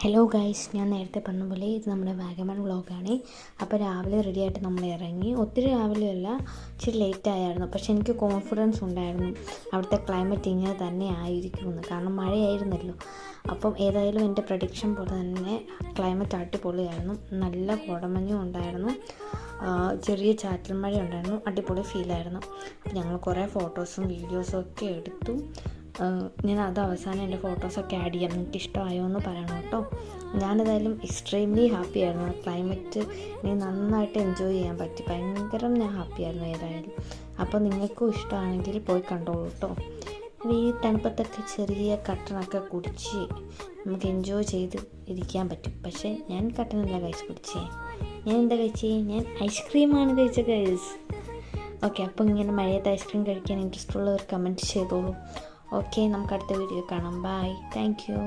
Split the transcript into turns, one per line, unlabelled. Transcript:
Hello guys, ഞാൻ നേരത്തെ പറഞ്ഞ പോലെ ഇത് നമ്മുടെ വാഗമൺ വ്ളോഗാണ്. അപ്പോൾ രാവിലെ റെഡിയായിട്ട് നമ്മൾ ഇറങ്ങി. ഒത്തിരി രാവിലെയല്ല, ഇച്ചിരി ലേറ്റ് ആയിരുന്നു. പക്ഷേ എനിക്ക് കോൺഫിഡൻസ് ഉണ്ടായിരുന്നു അവിടുത്തെ ക്ലൈമറ്റ് ഇങ്ങനെ തന്നെ ആയിരിക്കുമെന്ന്. കാരണം മഴയായിരുന്നല്ലോ. അപ്പം ഏതായാലും എൻ്റെ പ്രഡിക്ഷൻ പോലെ തന്നെ ക്ലൈമറ്റ് അടിപൊളിയായിരുന്നു. നല്ല കോടമഞ്ഞും ഉണ്ടായിരുന്നു, ചെറിയ ചാറ്റൽ മഴ ഉണ്ടായിരുന്നു. അടിപൊളി ഫീലായിരുന്നു. ഞങ്ങൾ കുറേ ഫോട്ടോസും വീഡിയോസും ഒക്കെ എടുത്തു. ഞാൻ അത് അവസാനം എൻ്റെ ഫോട്ടോസൊക്കെ ആഡ് ചെയ്യാം. നിങ്ങൾക്ക് ഇഷ്ടമായോ എന്ന് പറയണം കേട്ടോ. ഞാനേതായാലും എക്സ്ട്രീംലി ഹാപ്പി ആയിരുന്നു. ക്ലൈമറ്റ് എനിക്ക് നന്നായിട്ട് എൻജോയ് ചെയ്യാൻ പറ്റി. ഭയങ്കരം ഞാൻ ഹാപ്പി ആയിരുന്നു ഏതായാലും. അപ്പോൾ നിങ്ങൾക്കും ഇഷ്ടമാണെങ്കിൽ പോയി കണ്ടോളൂ കേട്ടോ. ഈ തണുപ്പത്തൊക്കെ ചെറിയ കട്ടനൊക്കെ കുടിച്ച് നമുക്ക് എൻജോയ് ചെയ്ത് ഇരിക്കാൻ പറ്റും. പക്ഷേ ഞാൻ കട്ടനല്ല കഴിച്ച് കുടിച്ചേ. ഞാൻ എന്താ കഴിച്ചേ? ഞാൻ ഐസ്ക്രീമാണ് കഴിച്ച ഗൈസ്. ഓക്കെ, അപ്പോൾ ഇങ്ങനെ മഴയത്ത് ഐസ്ക്രീം കഴിക്കാൻ ഇൻട്രസ്റ്റ് ഉള്ളവർ കമൻറ്റ് ചെയ്തോളൂ. ഓക്കെ, നമുക്ക് അടുത്ത വീഡിയോ കാണാം. Bye, thank U.